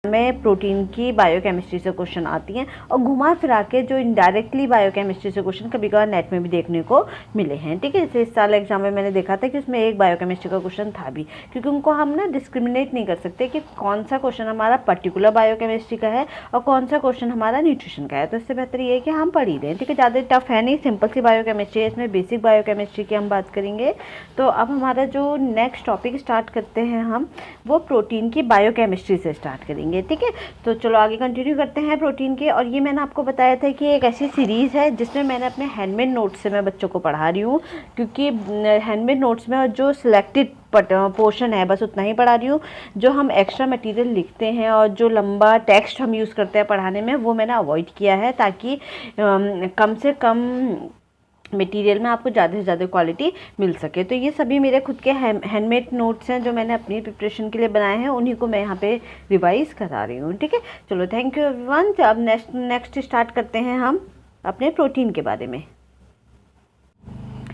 में प्रोटीन की बायोकेमिस्ट्री से क्वेश्चन आती हैं और घुमा फिरा के जो इनडायरेक्टली बायोकेमिस्ट्री से क्वेश्चन कभी कभार नेट में भी देखने को मिले हैं। ठीक है, जैसे इस साल एग्जाम में मैंने देखा था कि उसमें एक बायोकेमिस्ट्री का क्वेश्चन था भी, क्योंकि उनको हम ना डिस्क्रिमिनेट नहीं कर सकते कि कौन सा क्वेश्चन हमारा पर्टिकुलर बायोकेमिस्ट्री का है और कौन सा क्वेश्चन हमारा न्यूट्रिशन का है। तो इससे बेहतर ये है कि हम पढ़ ही लें। ठीक है, ज़्यादा टफ है नहीं, सिंपल सी बायोकेमिस्ट्री है, इसमें बेसिक बायोकेमिस्ट्री की हम बात करेंगे। तो अब हमारा जो नेक्स्ट टॉपिक स्टार्ट करते हैं हम, वो प्रोटीन की बायोकेमिस्ट्री से स्टार्ट करेंगे। ठीक है, तो चलो आगे कंटिन्यू करते हैं प्रोटीन के। और ये मैंने आपको बताया था कि एक ऐसी सीरीज़ है जिसमें मैंने अपने हैंडमेड नोट्स से मैं बच्चों को पढ़ा रही हूँ, क्योंकि हैंडमेड नोट्स में जो सिलेक्टेड पोर्शन है बस उतना ही पढ़ा रही हूँ। जो हम एक्स्ट्रा मटेरियल लिखते हैं और जो लंबा टेक्स्ट हम यूज़ करते हैं पढ़ाने में, वो मैंने अवॉइड किया है, ताकि कम से कम मटेरियल में आपको ज़्यादा से ज़्यादा क्वालिटी मिल सके। तो ये सभी मेरे खुद के हैंडमेड नोट्स हैं जो मैंने अपनी प्रिपरेशन के लिए बनाए हैं, उन्हीं को मैं यहाँ पे रिवाइज करा रही हूँ। ठीक है, चलो थैंक यू एवरीवन। तो अब नेक्स्ट स्टार्ट करते हैं हम अपने प्रोटीन के बारे में।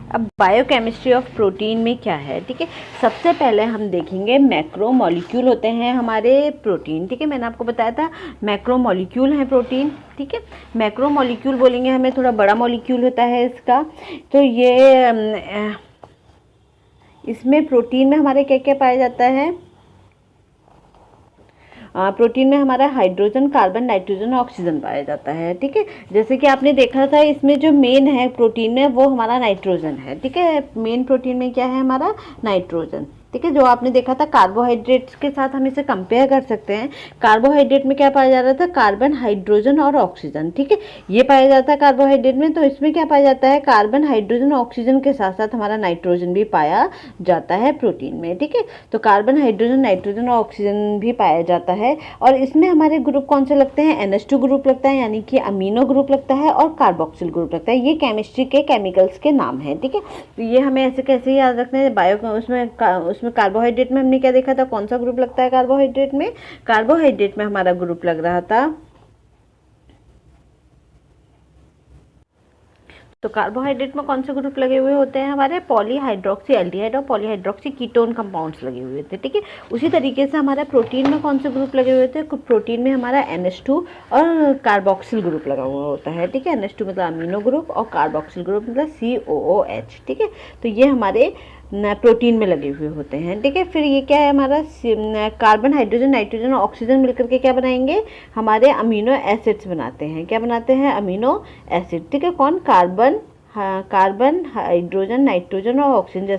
अब बायोकेमिस्ट्री ऑफ प्रोटीन में क्या है। ठीक है, सबसे पहले हम देखेंगे मैक्रो मॉलिक्यूल होते हैं हमारे प्रोटीन। ठीक है, मैंने आपको बताया था मैक्रो मॉलिक्यूल है प्रोटीन। ठीक है, मैक्रो मॉलिक्यूल बोलेंगे हमें, थोड़ा बड़ा मॉलिक्यूल होता है इसका। तो ये इसमें प्रोटीन में हमारे क्या क्या पाया जाता है। प्रोटीन में हमारा हाइड्रोजन, कार्बन, नाइट्रोजन और ऑक्सीजन पाया जाता है। ठीक है, जैसे कि आपने देखा था इसमें जो मेन है प्रोटीन में वो हमारा नाइट्रोजन है। ठीक है, मेन प्रोटीन में क्या है हमारा नाइट्रोजन। ठीक है, जो आपने देखा था कार्बोहाइड्रेट्स के साथ हम इसे कंपेयर कर सकते हैं। कार्बोहाइड्रेट में क्या पाया जा रहा था, कार्बन, हाइड्रोजन और ऑक्सीजन। ठीक है, ये पाया जाता है कार्बोहाइड्रेट में। तो इसमें क्या पाया जाता है, कार्बन, हाइड्रोजन, ऑक्सीजन के साथ साथ हमारा नाइट्रोजन भी पाया जाता है प्रोटीन में। ठीक है, तो कार्बन, हाइड्रोजन, नाइट्रोजन और ऑक्सीजन भी पाया जाता है। और इसमें हमारे ग्रुप कौन से लगते हैं, NH2 ग्रुप लगता है, यानी कि अमीनो ग्रुप लगता है, और कार्बोक्सिल ग्रुप लगता है। ये केमिस्ट्री के केमिकल्स के नाम है। ठीक है, तो ये हमें ऐसे कैसे याद रखना है। उसमें कार्बोहाइड्रेट में हमने क्या देखा था, कौन सा ग्रुप लगता है कार्बोहाइड्रेट में। कार्बोहाइड्रेट में हमारा ग्रुप लग रहा था, तो कार्बोहाइड्रेट में कौन से ग्रुप लगे हुए होते हैं हमारे, पॉलीहाइड्रोक्सी एल्डिहाइड और पॉलीहाइड्रोक्सी कीटोन कंपाउंड्स लगे हुए थे। ठीक है, उसी तरीके से हमारा प्रोटीन में कौन से ग्रुप लगे हुए थे, प्रोटीन में हमारा NH2 और कार्बोक्सिल ग्रुप लगा हुआ होता है। ठीक है, NH2 मतलब अमीनो ग्रुप और कार्बोक्सिल ग्रुप मतलब COOH। ठीक है, तो ये हमारे प्रोटीन में लगे हुए होते हैं। ठीक है, फिर ये क्या है हमारा कार्बन, हाइड्रोजन, नाइट्रोजन और ऑक्सीजन मिलकर के क्या बनाएंगे, हमारे अमीनो एसिड्स बनाते हैं। क्या बनाते हैं, अमीनो एसिड। ठीक है, कौन, कार्बन, कार्बन, हाइड्रोजन, नाइट्रोजन और ऑक्सीजन।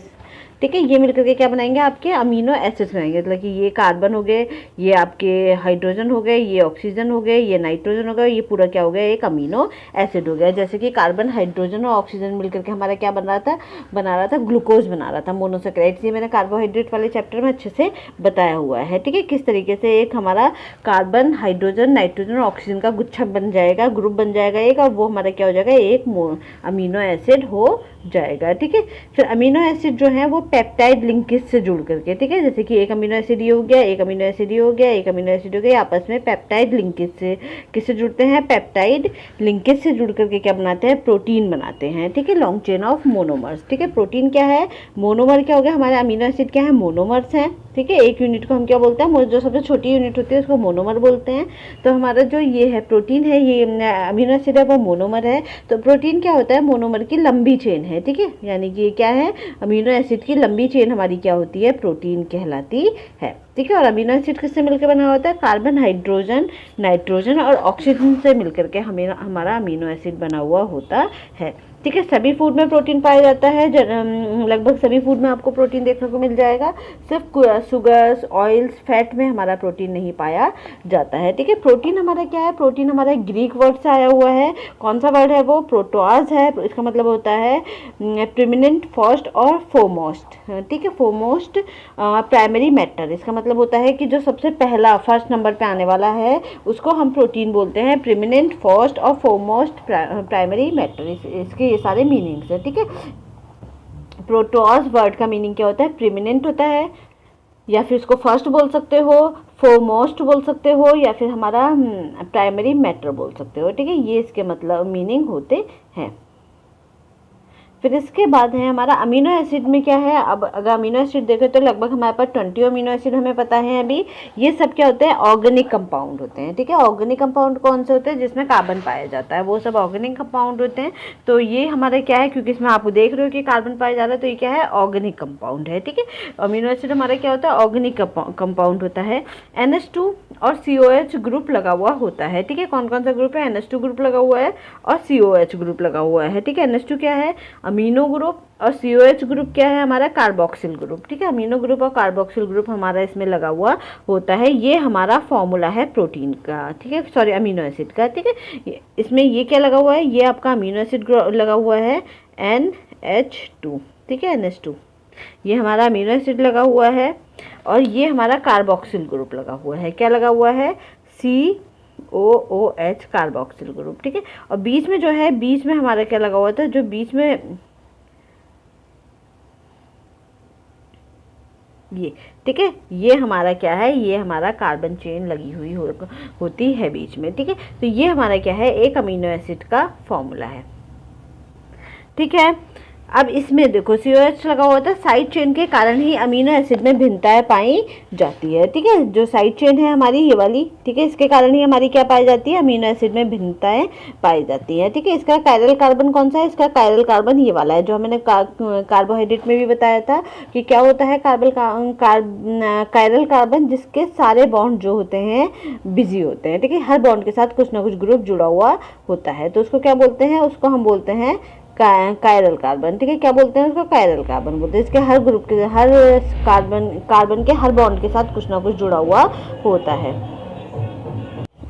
ठीक है, ये मिलकर के क्या बनाएंगे, आपके अमीनो एसिड्स बनाएंगे। मतलब कि ये कार्बन हो गए, ये आपके हाइड्रोजन हो गए, ये ऑक्सीजन हो गए, ये नाइट्रोजन हो गया, ये पूरा क्या हो गया, एक अमीनो एसिड हो गया। जैसे कि कार्बन, हाइड्रोजन और ऑक्सीजन मिलकर के हमारा क्या बना रहा था ग्लूकोज बना रहा था, मोनोसेक्राइड्स। ये मैंने कार्बोहाइड्रेट वाले चैप्टर में अच्छे से बताया हुआ है। ठीक है, किस तरीके से एक हमारा कार्बन, हाइड्रोजन, नाइट्रोजन और ऑक्सीजन का गुच्छा बन जाएगा, ग्रुप बन जाएगा एक, और वो हमारा क्या हो जाएगा, एक अमीनो एसिड हो जाएगा। ठीक है, फिर अमीनो एसिड जो है वो पेप्टाइड लिंकेज से जुड़ करके, ठीक है, जैसे कि एक अमीनो एसिड ये हो गया, एक अमीनो एसिड ये हो गया, एक अमीनो एसिड हो गया, आपस में पेप्टाइड लिंकेज से किससे जुड़ते हैं, पेप्टाइड लिंकेज से जुड़ करके क्या बनाते हैं, प्रोटीन बनाते हैं। ठीक है, लॉन्ग चेन ऑफ मोनोमर्स। ठीक है, प्रोटीन क्या है, मोनोमर क्या हो गया, हमारे अमीनो एसिड क्या है, मोनोमर्स हैं। ठीक है, एक यूनिट को हम क्या बोलते हैं, जो सबसे छोटी यूनिट होती है उसको मोनोमर बोलते हैं। तो हमारा जो ये है प्रोटीन है, ये अमीनो एसिड है वो मोनोमर है। तो प्रोटीन क्या होता है, मोनोमर की लंबी चेन है। ठीक है, यानी कि ये क्या है, अमीनो एसिड की लंबी चेन हमारी क्या होती है, प्रोटीन कहलाती है। ठीक है, और अमीनो एसिड किससे मिलकर बना होता है, कार्बन, हाइड्रोजन, नाइट्रोजन और ऑक्सीजन से मिलकर के हमारा अमीनो एसिड बना हुआ होता है। ठीक है, सभी फूड में प्रोटीन पाया जाता है, लगभग सभी फूड में आपको प्रोटीन देखने को मिल जाएगा। सिर्फ शुगर्स, ऑयल्स, फैट में हमारा प्रोटीन नहीं पाया जाता है। ठीक है, प्रोटीन हमारा क्या है, प्रोटीन हमारा ग्रीक वर्ड से आया हुआ है। कौन सा वर्ड है वो, प्रोटोआज है। इसका मतलब होता है प्रीमिनेंट, फर्स्ट और फोरमोस्ट। ठीक है, फोरमोस्ट प्राइमरी मैटर, इसका मतलब होता है कि जो सबसे पहला फर्स्ट नंबर पे आने वाला है उसको हम प्रोटीन बोलते हैं। प्रीमिनेंट, फर्स्ट और फोरमोस्ट प्राइमरी मैटर, इसके ये सारे मीनिंग्स है। ठीक है, प्रोटोस वर्ड का मीनिंग क्या होता है, प्रीमिनेंट होता है, या फिर इसको फर्स्ट बोल सकते हो, फोरमोस्ट बोल सकते हो, या फिर हमारा प्राइमरी मैटर बोल सकते हो। ठीक है, ये इसके मतलब मीनिंग होते हैं। फिर इसके बाद है हमारा अमीनो एसिड में क्या है। अब अगर अमीनो एसिड देखें तो लगभग हमारे पास 20 अमीनो एसिड हमें पता है अभी। ये सब क्या होते हैं, ऑर्गेनिक कंपाउंड होते हैं, ठीक है। ऑर्गेनिक कंपाउंड कौन से होते हैं, जिसमें कार्बन पाया जाता है, वो सब ऑर्गेनिक कंपाउंड होते हैं। तो ये हमारे क्या है, क्योंकि इसमें आप देख रहे हो कि कार्बन पाया जा रहा है, तो ये क्या है, ऑर्गेनिक कंपाउंड है, ठीक है। अमीनो एसिड हमारा क्या होता है, ऑर्गेनिक कंपाउंड होता है। NH2 और COH ग्रुप लगा हुआ होता है, ठीक है। कौन कौन सा ग्रुप है, NH2 ग्रुप लगा हुआ है और COH ग्रुप लगा हुआ है, ठीक है। NH2 क्या है, अमीनो ग्रुप, और COH ग्रुप क्या है हमारा, कार्बोक्सिल ग्रुप, ठीक है। अमीनो ग्रुप और कार्बोक्सिल ग्रुप हमारा इसमें लगा हुआ होता है। ये हमारा फॉर्मूला है प्रोटीन का, ठीक है, सॉरी अमीनो एसिड का, ठीक है। इसमें ये क्या लगा हुआ है, ये आपका अमीनो एसिड लगा हुआ है NH2, ठीक है, NH2 ये हमारा अमीनो एसिड लगा हुआ है। और ये हमारा कार्बोक्सिल ग्रुप लगा हुआ है, क्या लगा हुआ है, COOH कार्बोक्सिल ग्रुप, ठीक है। और बीच में जो है, बीच में हमारा क्या लगा हुआ था, जो बीच में ये, ठीक है, ये हमारा क्या है, ये हमारा कार्बन चेन लगी हुई होती है बीच में, ठीक है। तो ये हमारा क्या है, एक अमीनो एसिड का फॉर्मूला है, ठीक है। अब इसमें देखो COH लगा हुआ था, साइड चेन के कारण ही अमीनो एसिड में भिन्नताएं पाई जाती है, ठीक है। जो साइड चेन है हमारी ये वाली, ठीक है, इसके कारण ही हमारी क्या पाई जाती है, अमीनो एसिड में भिन्नताएं पाई जाती हैं, ठीक है। इसका कायरल कार्बन कौन सा है, इसका कायरल कार्बन ये वाला है, जो मैंने कार्बोहाइड्रेट में भी बताया था कि क्या होता है कायरल कार्बन, जिसके सारे बॉन्ड जो होते हैं बिजी होते हैं, ठीक है। हर बॉन्ड के साथ कुछ ना कुछ ग्रुप जुड़ा हुआ होता है, तो उसको क्या बोलते हैं, उसको हम बोलते हैं कायरल कार्बन, ठीक है। क्या बोलते हैं उसको, कायरल कार्बन बोलते हैं। इसके हर ग्रुप के, हर कार्बन के हर बॉन्ड के साथ कुछ ना कुछ जुड़ा हुआ होता है।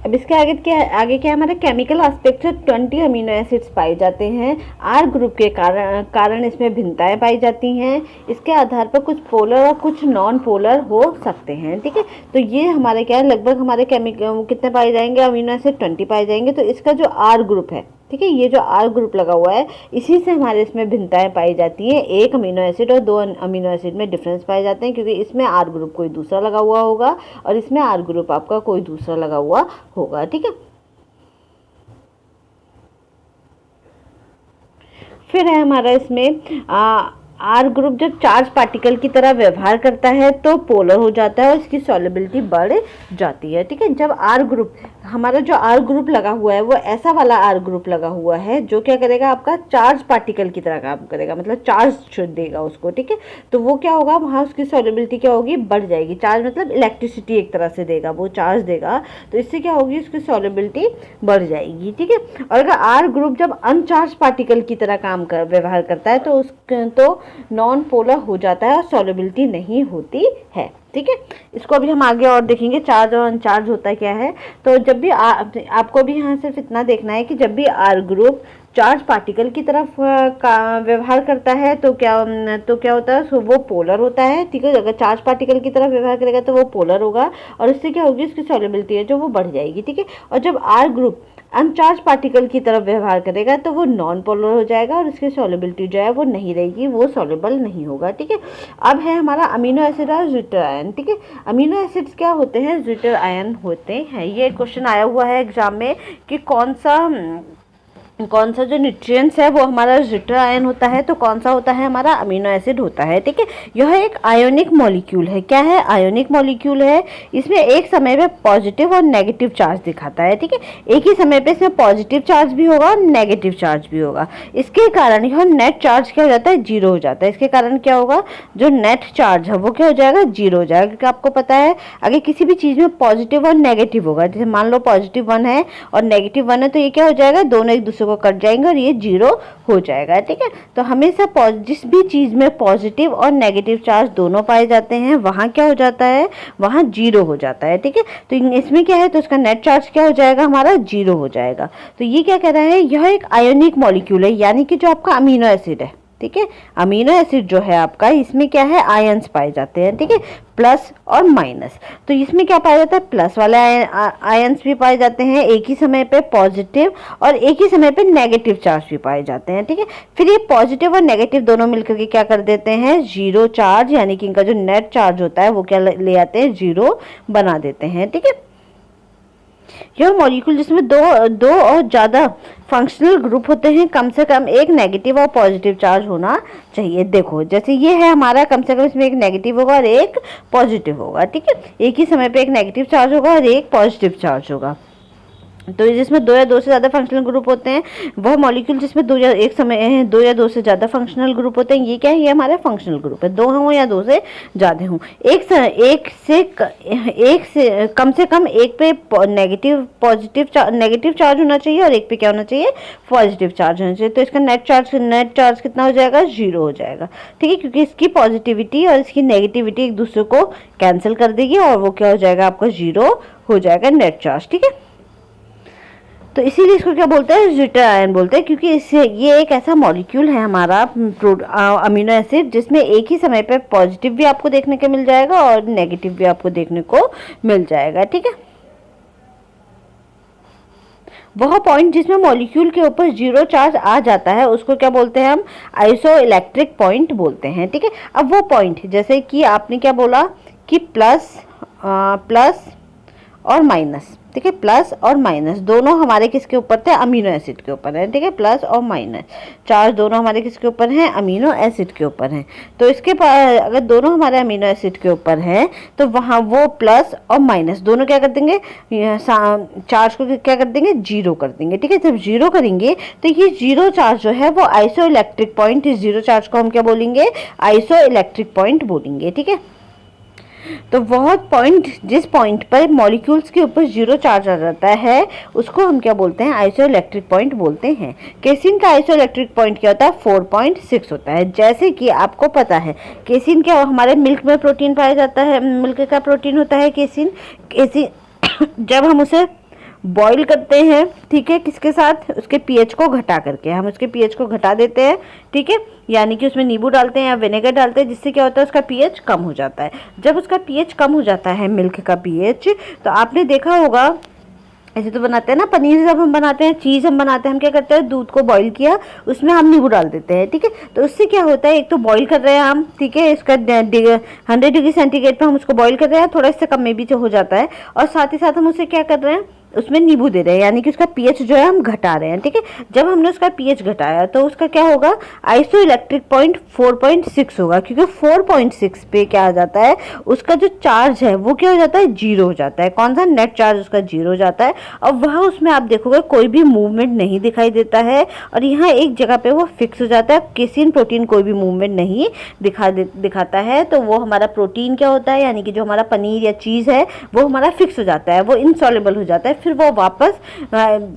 अब इसके आगे क्या है हमारे केमिकल एस्पेक्ट से 20 अमीनो एसिड्स पाए जाते हैं। R ग्रुप के कारण इसमें भिन्नताएं पाई जाती हैं। इसके आधार पर कुछ पोलर और कुछ नॉन पोलर हो सकते हैं, ठीक है। तो ये हमारे क्या है, लगभग हमारे केमिकल कितने पाए जाएंगे, अमीनो एसिड 20 पाए जाएंगे। तो इसका जो R ग्रुप है, ठीक है, ये जो R ग्रुप लगा हुआ है, इसी से हमारे इसमें भिन्नताएं पाई जाती हैं। एक अमीनो एसिड और दो अमीनो एसिड में डिफरेंस पाए जाते हैं, क्योंकि इसमें R ग्रुप कोई दूसरा लगा हुआ होगा और इसमें R ग्रुप आपका कोई दूसरा लगा हुआ होगा, ठीक है। फिर है हमारा इसमें R ग्रुप जब चार्ज पार्टिकल की तरह व्यवहार करता है तो पोलर हो जाता है और इसकी सॉल्युबिलिटी बढ़ जाती है, ठीक है। जब R ग्रुप, हमारा जो R ग्रुप लगा हुआ है वो ऐसा वाला R ग्रुप लगा हुआ है जो क्या करेगा, आपका चार्ज पार्टिकल की तरह काम करेगा, मतलब चार्ज देगा उसको, ठीक है। तो वो क्या होगा, वहाँ उसकी सॉल्युबिलिटी क्या होगी, बढ़ जाएगी। चार्ज मतलब इलेक्ट्रिसिटी एक तरह से देगा, वो चार्ज देगा, तो इससे क्या होगी, उसकी सॉल्युबिलिटी बढ़ जाएगी, ठीक है। और अगर R ग्रुप जब अनचार्ज पार्टिकल की तरह व्यवहार करता है तो नॉन पोलर हो जाता है और सॉल्युबिलिटी नहीं होती है, ठीक है। इसको अभी हम आगे और देखेंगे, चार्ज और अनचार्ज होता है क्या है। तो जब भी आपको भी यहाँ सिर्फ इतना देखना है कि जब भी R ग्रुप चार्ज पार्टिकल की तरफ व्यवहार करता है तो क्या होता है, सो वो पोलर होता है, ठीक है। अगर चार्ज पार्टिकल की तरफ व्यवहार करेगा तो वो पोलर होगा और इससे क्या होगी, उसकी सॉल्युबिलिटी है जो वो बढ़ जाएगी, ठीक है। और जब R ग्रुप अनचार्ज पार्टिकल की तरफ व्यवहार करेगा तो वो नॉन पोलर हो जाएगा और उसकी सॉल्युबिलिटी जो है वो नहीं रहेगी, वो सॉल्युबल नहीं होगा, ठीक है। अब है हमारा अमीनो एसिड और ज्विटर आयन, ठीक है। अमीनो एसिड्स क्या होते हैं, ज्विटर आयन होते हैं। ये क्वेश्चन आया हुआ है एग्जाम में कि कौन सा जो न्यूट्रिएंट्स है वो हमारा ज्विटर आयन होता है, तो कौन सा होता है, हमारा अमीनो एसिड होता है, ठीक है। यह एक आयोनिक मॉलिक्यूल है, क्या है, आयोनिक मॉलिक्यूल है। इसमें एक समय पे पॉजिटिव और नेगेटिव चार्ज दिखाता है, ठीक है। एक ही समय पे इसमें पॉजिटिव चार्ज भी होगा और नेगेटिव चार्ज भी होगा। इसके कारण यह नेट चार्ज क्या हो जाता है, जीरो हो जाता है। इसके कारण क्या होगा, जो नेट चार्ज है वो क्या हो जाएगा, जीरो हो जाएगा। क्योंकि आपको पता है अगर किसी भी चीज़ में पॉजिटिव और नेगेटिव होगा, जैसे मान लो पॉजिटिव 1 है और नेगेटिव 1 है, तो ये क्या हो जाएगा, दोनों एक दूसरे को कट जाएंगे और ये जीरो हो जाएगा, ठीक है। तो हमेशा जिस भी चीज में पॉजिटिव और नेगेटिव चार्ज दोनों पाए जाते हैं वहां क्या हो जाता है, वहां जीरो हो जाता है, ठीक है। तो इसमें क्या है, तो इसका नेट चार्ज क्या हो जाएगा, हमारा जीरो हो जाएगा। तो ये क्या कह रहा है, यह एक आयोनिक मॉलिक्यूल है, यानी कि जो आपका अमीनो एसिड है, ठीक है। अमीनो एसिड जो है आपका, इसमें क्या है, आयंस पाए जाते हैं, ठीक है, प्लस और माइनस। तो इसमें क्या पाया जाता है, प्लस वाले आयंस भी पाए जाते हैं, एक ही समय पे पॉजिटिव और एक ही समय पे नेगेटिव चार्ज भी पाए जाते हैं, ठीक है। फिर ये पॉजिटिव और नेगेटिव दोनों मिलकर के क्या कर देते हैं, जीरो चार्ज, यानी कि इनका जो नेट चार्ज होता है वो क्या ले आते हैं, जीरो बना देते हैं, ठीक है। यह मॉलिक्यूल जिसमें दो और ज़्यादा फंक्शनल ग्रुप होते हैं, कम से कम एक नेगेटिव और पॉजिटिव चार्ज होना चाहिए। देखो जैसे ये है हमारा, कम से कम इसमें एक नेगेटिव होगा और एक पॉजिटिव होगा, ठीक है। एक ही समय पे एक नेगेटिव चार्ज होगा और एक पॉजिटिव चार्ज होगा। तो जिसमें दो या दो से ज़्यादा फंक्शनल ग्रुप होते हैं, वह मॉलिक्यूल जिसमें दो या दो से ज़्यादा फंक्शनल ग्रुप होते हैं, ये क्या है, ये हमारा फंक्शनल ग्रुप है। दो हों या दो से ज़्यादा हों, एक से कम एक पे नेगेटिव चार्ज होना चाहिए और एक पे क्या होना चाहिए, पॉजिटिव चार्ज होना चाहिए। तो इसका नेट चार्ज कितना हो जाएगा, 0 हो जाएगा, ठीक है, क्योंकि इसकी पॉजिटिविटी और इसकी नेगेटिविटी एक दूसरे को कैंसिल कर देगी और वो क्या हो जाएगा, आपका 0 हो जाएगा नेट चार्ज, ठीक है। तो इसीलिए इसको क्या बोलते हैं, जिटर आयन बोलते हैं, क्योंकि इससे ये एक ऐसा मॉलिक्यूल है हमारा अमीनो एसिड जिसमें एक ही समय पे पॉजिटिव भी आपको देखने को मिल जाएगा और नेगेटिव भी आपको देखने को मिल जाएगा, ठीक है। वह पॉइंट जिसमें मॉलिक्यूल के ऊपर 0 चार्ज आ जाता है उसको क्या बोलते हैं, हम आइसोइलेक्ट्रिक पॉइंट बोलते हैं, ठीक है। अब वो पॉइंट जैसे कि आपने क्या बोला कि प्लस और माइनस, ठीक है, प्लस और माइनस दोनों हमारे किसके ऊपर थे, अमीनो एसिड के ऊपर है, ठीक है। प्लस और माइनस चार्ज दोनों हमारे किसके ऊपर हैं, अमीनो एसिड के ऊपर हैं। तो इसके पास अगर दोनों हमारे अमीनो एसिड के ऊपर हैं तो वहाँ वो प्लस और माइनस दोनों क्या कर देंगे, चार्ज को क्या कर देंगे, 0 कर देंगे, ठीक है। जब 0 करेंगे तो ये 0 चार्ज जो है वो आइसोइलेक्ट्रिक पॉइंट, इस 0 चार्ज को हम क्या बोलेंगे, आइसोइलेक्ट्रिक पॉइंट बोलेंगे, ठीक है। तो वह पॉइंट, जिस पॉइंट पर मॉलिक्यूल्स के ऊपर 0 चार्ज आ जाता है उसको हम क्या बोलते हैं, आइसोइलेक्ट्रिक पॉइंट बोलते हैं। केसिन का आइसोइलेक्ट्रिक पॉइंट क्या होता है, 4.6 होता है। जैसे कि आपको पता है केसिन क्या, हमारे मिल्क में प्रोटीन पाया जाता है, मिल्क का प्रोटीन होता है केसिन। जब हम उसे बॉईल करते हैं, ठीक है, किसके साथ, उसके पीएच को घटा करके, हम उसके पीएच को घटा देते हैं, ठीक है, यानी कि उसमें नींबू डालते हैं या विनेगर डालते हैं, जिससे क्या होता है, उसका पीएच कम हो जाता है। जब उसका पीएच कम हो जाता है मिल्क का पीएच, तो आपने देखा होगा ऐसे तो बनाते हैं ना, पनीर जब हम बनाते हैं, चीज़ हम बनाते हैं, हम क्या करते हैं, दूध को बॉईल किया, उसमें हम नींबू डाल देते हैं, ठीक है। तो उससे क्या होता है, एक तो बॉईल कर रहे हैं हम, ठीक है, इसका 100 डिग्री सेंटीग्रेड पर हम उसको बॉईल कर रहे हैं, थोड़ा इससे कम में भी हो जाता है, और साथ ही साथ हम उसे क्या कर रहे हैं, उसमें नींबू दे रहे हैं, यानी कि उसका पीएच जो है हम घटा रहे हैं, ठीक है। जब हमने उसका पीएच घटाया तो उसका क्या होगा, आइसोइलेक्ट्रिक पॉइंट 4.6 होगा, क्योंकि 4.6 पे क्या आ जाता है, उसका जो चार्ज है वो क्या हो जाता है, 0 हो जाता है। कौन सा, नेट चार्ज उसका 0 हो जाता है, और वह उसमें आप देखोगे कोई भी मूवमेंट नहीं दिखाई देता है, और यहाँ एक जगह पे वो फिक्स हो जाता है। केसिन प्रोटीन कोई भी मूवमेंट नहीं दिखाता है, तो वो हमारा प्रोटीन क्या होता है, यानी कि जो हमारा पनीर या चीज़ है वो हमारा फिक्स हो जाता है, वो इनसॉल्युबल हो जाता है, फिर वो वापस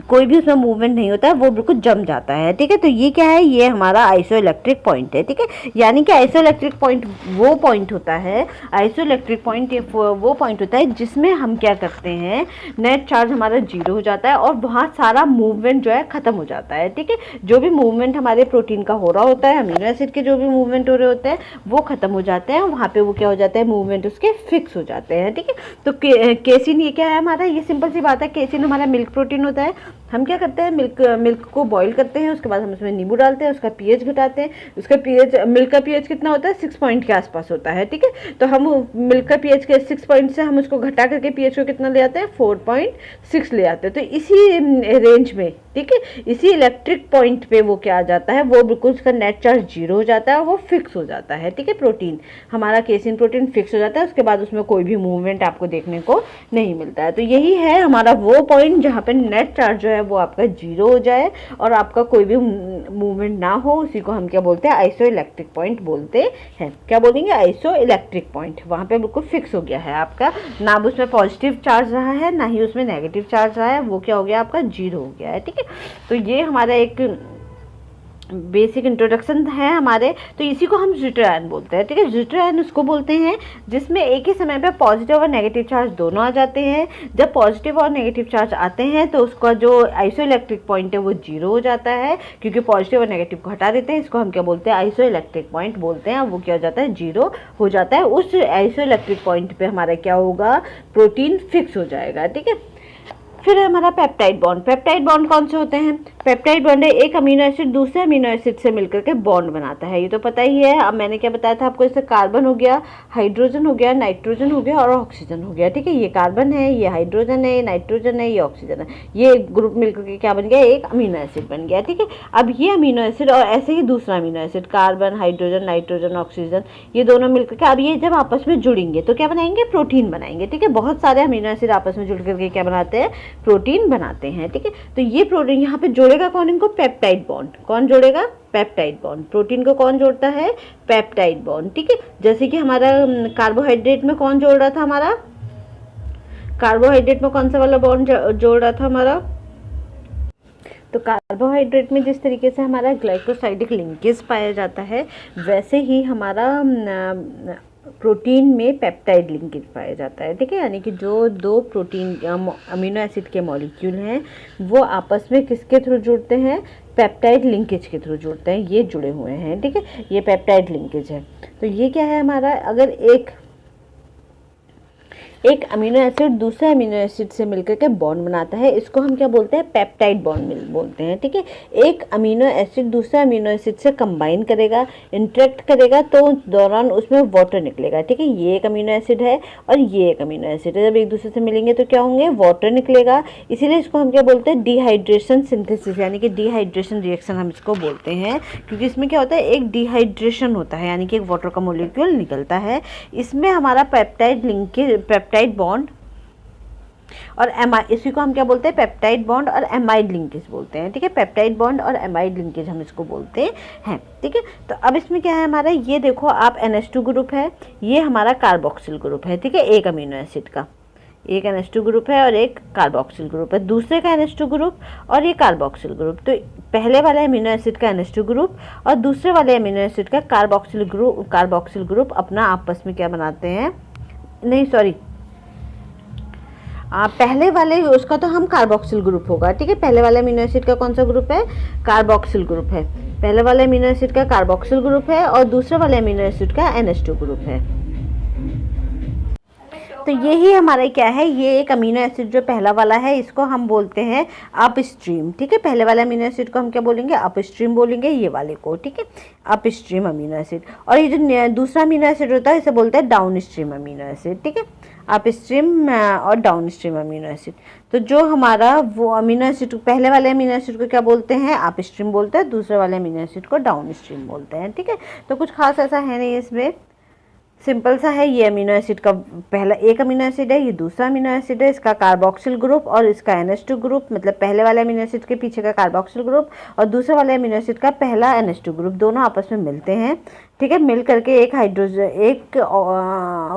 कोई भी उसमें मूवमेंट नहीं होता है, वो बिल्कुल जम जाता है, ठीक है। तो ये क्या है, ये हमारा आइसोइलेक्ट्रिक पॉइंट है, ठीक है। यानी कि आइसोइलेक्ट्रिक पॉइंट वो पॉइंट होता है, आइसोइलेक्ट्रिक पॉइंट वो पॉइंट होता है जिसमें हम क्या करते हैं, नेट चार्ज हमारा 0 हो जाता है और वहाँ सारा मूवमेंट जो है खत्म हो जाता है, ठीक है। जो भी मूवमेंट हमारे प्रोटीन का हो रहा होता है, अमीनो एसिड के जो भी मूवमेंट हो रहे होते हैं वो खत्म हो जाते हैं, वहाँ पे वो क्या हो जाता है, मूवमेंट उसके फिक्स हो जाते हैं, ठीक है। तो केसिन ये क्या है हमारा, ये सिंपल सी बात है, केसिन हमारा मिल्क प्रोटीन होता है। हम क्या करते हैं, मिल्क को बॉईल करते हैं, उसके बाद हम उसमें नींबू डालते हैं, उसका पीएच घटाते हैं, उसका पीएच, मिल्क का पीएच कितना होता है, 6 पॉइंट के आसपास होता है, ठीक है। तो हम मिल्क का पीएच के 6 पॉइंट से हम उसको घटा करके पीएच को कितना ले आते हैं, 4.6 ले आते हैं। तो इसी रेंज में, ठीक है, इसी इलेक्ट्रिक पॉइंट पे वो क्या आ जाता है, वो बिल्कुल उसका नेट चार्ज 0 हो जाता है और वो फिक्स हो जाता है, ठीक है। प्रोटीन हमारा केसिन प्रोटीन फिक्स हो जाता है, उसके बाद उसमें कोई भी मूवमेंट आपको देखने को नहीं मिलता है। तो यही है हमारा वो पॉइंट जहाँ पे नेट चार्ज जो है वो आपका 0 हो जाए और आपका कोई भी मूवमेंट ना हो, उसी को हम क्या बोलते हैं, आइसोइलेक्ट्रिक पॉइंट बोलते हैं। क्या बोलेंगे, आइसोइलेक्ट्रिक पॉइंट, वहाँ पे बिल्कुल फिक्स हो गया है आपका, ना उसमें पॉजिटिव चार्ज रहा है ना ही उसमें नेगेटिव चार्ज रहा है, वो क्या हो गया, आपका 0 हो गया है, ठीक है। तो ये हमारा एक बेसिक इंट्रोडक्शन है हमारे। तो इसी को हम जिटर आयन बोलते हैं, ठीक है। जिटर आयन उसको बोलते हैं जिसमें एक ही समय पे पॉजिटिव और नेगेटिव चार्ज दोनों आ जाते हैं। जब पॉजिटिव और नेगेटिव चार्ज आते हैं तो उसका जो आइसोइलेक्ट्रिक पॉइंट है वो 0 हो जाता है, क्योंकि पॉजिटिव और नेगेटिव को हटा देते हैं, इसको हम क्या बोलते हैं, आइसोइलेक्ट्रिक पॉइंट बोलते हैं। वो क्या हो जाता है, 0 हो जाता है। उस आइसोइलेक्ट्रिक पॉइंट पे हमारा क्या होगा, प्रोटीन फिक्स हो जाएगा, ठीक है। फिर है हमारा पेप्टाइड बॉन्ड। पेप्टाइड बॉन्ड कौन से होते हैं? पेप्टाइड बॉन्ड है एक अमीनो एसिड दूसरे अमीनो एसिड से मिलकर के बॉन्ड बनाता है, ये तो पता ही है। अब मैंने क्या बताया था आपको, इससे कार्बन हो गया, हाइड्रोजन हो गया, नाइट्रोजन हो गया और ऑक्सीजन हो गया, ठीक है। ये कार्बन है, ये हाइड्रोजन है, ये नाइट्रोजन है, ये ऑक्सीजन है, ये ग्रुप मिलकर के क्या बन गया? एक अमीनो एसिड बन गया, ठीक है। अब ये अमीनो एसिड और ऐसे ही दूसरा amino acid, carbon, hydrogen, nitrogen, oxygen, ये दोनों मिलकर के अब ये जब आपस में जुड़ेंगे तो क्या बनाएंगे? प्रोटीन बनाएंगे, ठीक है। बहुत सारे अमीनो एसिड आपस में जुड़ करके क्या बनाते हैं? प्रोटीन बनाते हैं, ठीक है। तो ये प्रोटीन यहाँ पे जोड़ेगा कौन इनको? Peptide bond. कौन जोड़ेगा? Peptide bond. प्रोटीन को कौन जोड़ता है? पेप्टाइड बॉन्ड, ठीक है। जैसे कि हमारा कार्बोहाइड्रेट में कौन जोड़ रहा था? हमारा कार्बोहाइड्रेट में कौन सा वाला बॉन्ड जोड़ रहा था हमारा? तो कार्बोहाइड्रेट में जिस तरीके से हमारा ग्लाइकोसाइडिक लिंकेज पाया जाता है, वैसे ही हमारा प्रोटीन में पेप्टाइड लिंकेज पाया जाता है, ठीक है। यानी कि जो दो प्रोटीन अमीनो एसिड के मॉलिक्यूल हैं वो आपस में किसके थ्रू जुड़ते हैं? पेप्टाइड लिंकेज के थ्रू जुड़ते हैं, ये जुड़े हुए हैं, ठीक है। ये पेप्टाइड लिंकेज है। तो ये क्या है हमारा? अगर एक अमीनो एसिड दूसरे अमीनो एसिड से मिलकर के बॉन्ड बनाता है, इसको हम क्या बोलते हैं? पेप्टाइड बॉन्ड बोलते हैं, ठीक है। एक अमीनो एसिड दूसरे अमीनो एसिड से कंबाइन करेगा, इंटरेक्ट करेगा, तो उस दौरान उसमें वाटर निकलेगा, ठीक है। ये एक अमीनो एसिड है और ये एक अमीनो एसिड है, जब एक दूसरे से मिलेंगे तो क्या होंगे? वाटर निकलेगा। इसीलिए इसको हम क्या बोलते हैं? डिहाइड्रेशन सिंथेसिस, यानी कि डिहाइड्रेशन रिएक्शन हम इसको बोलते हैं, क्योंकि इसमें क्या होता है? एक डिहाइड्रेशन होता है, यानी कि एक वाटर का मॉलिक्यूल निकलता है। इसमें हमारा पेप्टाइड लिंकेज, पेप्टाइड बॉन्ड और इसी को हम क्या बोलते हैं? पेप्टाइड बॉन्ड और एमाइड लिंकेज बोलते हैं, ठीक है। पेप्टाइड बॉन्ड और एमाइड लिंकेज हम इसको बोलते हैं, ठीक है। तो अब इसमें क्या है हमारा? ये देखो आप, NH2 ग्रुप है, ये हमारा कार्बोक्सिल ग्रुप है, ठीक है। एक अमीनो एसिड का एक NH2 ग्रुप है और एक कार्बोक्सिल ग्रुप है, दूसरे का NH2 ग्रुप और ये कार्बोक्सिल ग्रुप। तो पहले वाले अमीनो एसिड का NH2 ग्रुप और दूसरे वाले अमीनो एसिड का कार्बोक्सिल ग्रुप अपना आपस में क्या बनाते हैं? नहीं सॉरी, पहले वाले उसका तो हम कार्बोक्सिल ग्रुप होगा, ठीक है। पहले वाले अमीनो एसिड का कौन सा ग्रुप है? कार्बोक्सिल ग्रुप है। पहले वाले अमीनो एसिड का कार्बोक्सिल ग्रुप है और दूसरे वाले अमीनो एसिड का NH2 ग्रुप है। तो यही हमारा क्या है? ये एक अमीनो एसिड जो पहला वाला है, इसको हम बोलते हैं अपस्ट्रीम, ठीक है। पहले वाले अमीनो एसिड को हम क्या बोलेंगे? अपस्ट्रीम बोलेंगे, ये वाले को, ठीक है, अपस्ट्रीम अमीनो एसिड। और ये जो दूसरा अमीनो एसिड होता है इसे बोलते हैं डाउनस्ट्रीम अमीनो एसिड, ठीक है। अपस्ट्रीम और डाउनस्ट्रीम अमीनो एसिड। तो जो हमारा वो अमीनो एसिड, पहले वाले अमीनो एसिड को क्या बोलते हैं? अपस्ट्रीम बोलते हैं, दूसरे वाले अमीनो एसिड को डाउनस्ट्रीम बोलते हैं, ठीक है। तो कुछ खास ऐसा है नहीं इसमें, सिंपल सा है। ये अमीनो एसिड का पहला एक अमीनो एसिड है, ये दूसरा अमीनो एसिड है, इसका कार्बोक्सिल ग्रुप और इसका NH2 ग्रुप, मतलब पहले वाले अमीनो एसिड के पीछे का कार्बोक्सिल ग्रुप और दूसरे वाले अमीनो एसिड का पहला NH2 ग्रुप, दोनों आपस में मिलते हैं, ठीक है। मिल करके एक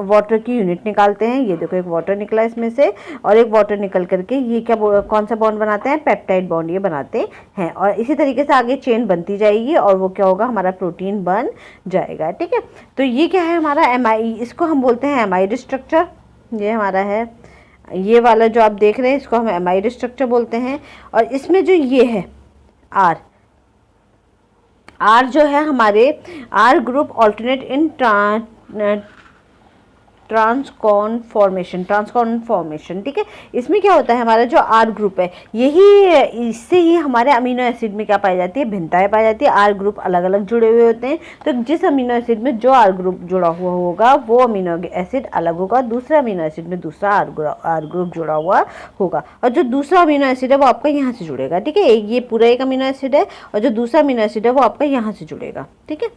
वाटर की यूनिट निकालते हैं। ये देखो एक वाटर निकला इसमें से, और एक वाटर निकल करके ये क्या कौन सा बॉन्ड बनाते हैं? पेप्टाइड बॉन्ड ये बनाते हैं। और इसी तरीके से आगे चेन बनती जाएगी और वो क्या होगा? हमारा प्रोटीन बन जाएगा, ठीक है। तो ये क्या है हमारा? इसको हम बोलते हैं एमाइड स्ट्रक्चर। ये हमारा है, ये वाला जो आप देख रहे हैं इसको हम एमाइड स्ट्रक्चर बोलते हैं। और इसमें जो ये है आर जो है हमारे R group alternate in trans conformation, ठीक है। इसमें क्या होता है? हमारा जो आर ग्रुप है, यही इससे ही हमारे अमीनो एसिड में क्या पाई जाती है? भिन्नताएं पाई जाती है। आर ग्रुप अलग अलग जुड़े हुए होते हैं, तो जिस अमीनो एसिड में जो आर ग्रुप जुड़ा हुआ होगा वो अमीनो एसिड अलग होगा, दूसरे अमीनो एसिड में दूसरा आर ग्रुप जुड़ा हुआ होगा। और जो दूसरा अमीनो एसिड है वो आपका यहाँ से जुड़ेगा, ठीक है। ये पूरा एक अमीनो एसिड है और जो दूसरा अमीनो एसिड है वो आपका यहाँ से जुड़ेगा, ठीक है।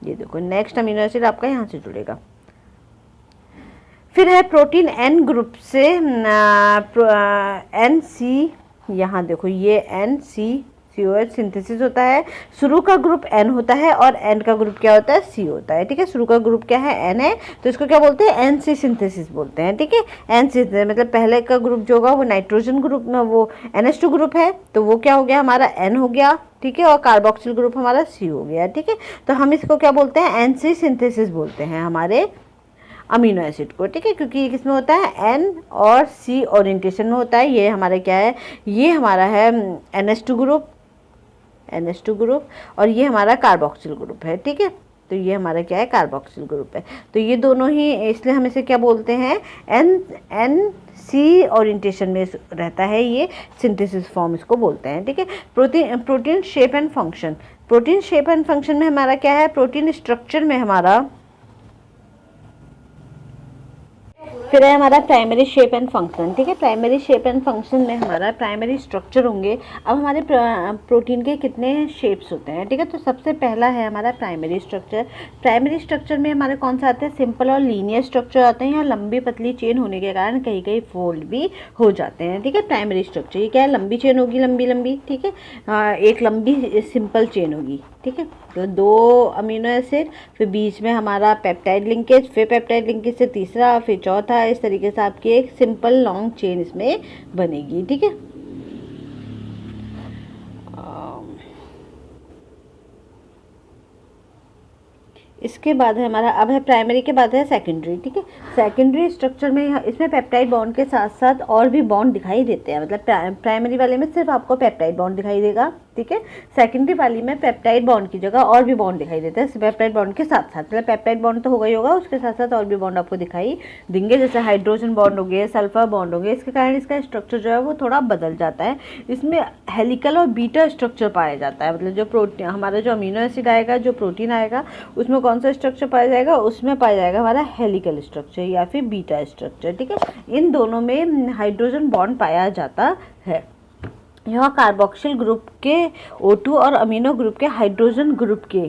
ये देखो नेक्स्ट अमीनो एसिड आपका यहाँ से जुड़ेगा। फिर है प्रोटीन N ग्रुप से NC, यहाँ देखो ये NCCOH सिंथेसिस होता है। शुरू का ग्रुप N होता है और N का ग्रुप क्या होता है? C होता है, ठीक है। शुरू का ग्रुप क्या है? N है, तो इसको क्या बोलते हैं? NC सिंथेसिस बोलते हैं, ठीक है। NC मतलब पहले का ग्रुप जो होगा वो नाइट्रोजन ग्रुप में, वो NH2 ग्रुप है, तो वो क्या हो गया हमारा? N हो गया, ठीक है। और कार्बोक्सिल ग्रुप हमारा C हो गया, ठीक है। तो हम इसको क्या बोलते हैं? NC सिंथेसिस बोलते हैं हमारे अमीनो एसिड को, ठीक है, क्योंकि किसमें होता है? N और C ओरिएंटेशन में होता है। ये हमारा क्या है? ये हमारा है NH2 ग्रुप और ये हमारा कार्बोक्सिल ग्रुप है, ठीक है। तो ये हमारा क्या है? कार्बोक्सिल ग्रुप है। तो ये दोनों ही, इसलिए हम इसे क्या बोलते हैं? सी ओरिएंटेशन में रहता है, ये सिंथेसिस फॉर्म इसको बोलते हैं, ठीक है। Protein shape and function, protein shape and function में हमारा क्या है, प्रोटीन स्ट्रक्चर में हमारा फिर है हमारा प्राइमरी शेप एंड फंक्शन, ठीक है। प्राइमरी शेप एंड फंक्शन में हमारा प्राइमरी स्ट्रक्चर होंगे। अब हमारे प्रोटीन के कितने शेप्स होते हैं, ठीक है। तो सबसे पहला है हमारा प्राइमरी स्ट्रक्चर। प्राइमरी स्ट्रक्चर में हमारे कौन सा आते हैं, सिंपल और लीनियर स्ट्रक्चर आते हैं, या लंबी पतली चेन होने के कारण कहीं कहीं फोल्ड भी हो जाते हैं, ठीक है। प्राइमरी स्ट्रक्चर ये क्या है, लंबी चेन होगी, लंबी लंबी, ठीक है। एक लंबी सिंपल चेन होगी, ठीक है। तो 2 अमीनो एसिड, फिर बीच में हमारा पेप्टाइड लिंकेज, फिर पेप्टाइड लिंकेज से तीसरा, फिर चौथा, इस तरीके से आपकी एक सिंपल लॉन्ग चेन इसमें बनेगी, ठीक है। इसके बाद है हमारा, अब है प्राइमरी के बाद है सेकेंडरी, ठीक है। सेकेंडरी स्ट्रक्चर में इसमें पेप्टाइड बॉन्ड के साथ साथ और भी बॉन्ड दिखाई देते हैं, मतलब प्राइमरी वाले में सिर्फ आपको पेप्टाइड बॉन्ड दिखाई देगा, ठीक है। सेकेंडरी वाली में पेप्टाइड बॉन्ड की जगह और भी बॉन्ड दिखाई देते हैं, पेप्टाइड बॉन्ड के साथ साथ, मतलब पेप्टाइड बॉन्ड तो होगा ही होगा, उसके साथ साथ और भी बॉन्ड आपको दिखाई देंगे, जैसे हाइड्रोजन बॉन्ड हो गए, सल्फर बॉन्ड हो गए। इसके कारण इसका स्ट्रक्चर जो है वो थोड़ा बदल जाता है। इसमें हेलिकल और बीटा स्ट्रक्चर पाया जाता है, मतलब जो प्रोटीन हमारा जो अमीनो एसिड आएगा, जो प्रोटीन आएगा, उसमें कौन सा स्ट्रक्चर पाया जाएगा, उसमें पाया जाएगा हमारा हेलिकल स्ट्रक्चर या फिर बीटा स्ट्रक्चर, ठीक है। इन दोनों में हाइड्रोजन बॉन्ड पाया जाता है। यह कार्बोक्सिल ग्रुप के O2 और अमीनो ग्रुप के हाइड्रोजन ग्रुप के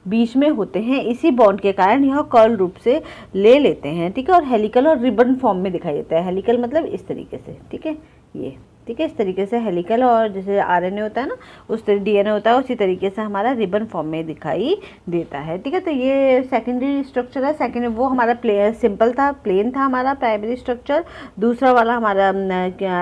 बीच में होते हैं। इसी बॉन्ड के कारण यह कर्ल रूप से ले लेते हैं, ठीक है। और हेलिकल और रिबन फॉर्म में दिखाई देता है। हेलिकल मतलब इस तरीके से, ठीक है, ये, ठीक है, इस तरीके से हेलिकल, और जैसे आरएनए होता है ना, उस तरह डीएनए होता है, उसी तरीके से हमारा रिबन फॉर्म में दिखाई देता है, ठीक है। तो ये सेकेंडरी स्ट्रक्चर है। सेकेंडरी वो हमारा सिंपल था, प्लेन था हमारा प्राइमरी स्ट्रक्चर। दूसरा वाला हमारा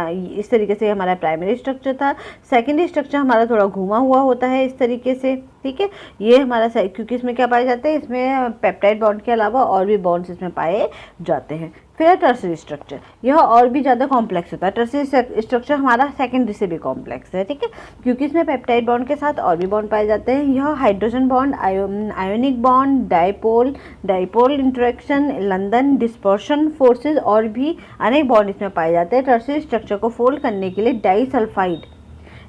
इस तरीके से हमारा प्राइमरी स्ट्रक्चर था। सेकेंडरी स्ट्रक्चर हमारा थोड़ा घुमा हुआ होता है इस तरीके से, ठीक है। ये हमारा क्योंकि इसमें क्या पाए जाते हैं, इसमें पेप्टाइड बॉन्ड के अलावा और भी बॉन्ड्स इसमें पाए जाते हैं। फिर टर्सरी स्ट्रक्चर, यह और भी ज़्यादा कॉम्प्लेक्स होता है। टर्सरी स्ट्रक्चर हमारा सेकेंडरी से भी कॉम्प्लेक्स है, ठीक है, क्योंकि इसमें पेप्टाइड बॉन्ड के साथ और भी बॉन्ड पाए जाते हैं। यह hydrogen bond, ionic bond, dipole interaction, London dispersion forces और भी अनेक बॉन्ड इसमें पाए जाते हैं। टर्सरी स्ट्रक्चर को फोल्ड करने के लिए डाइसल्फाइड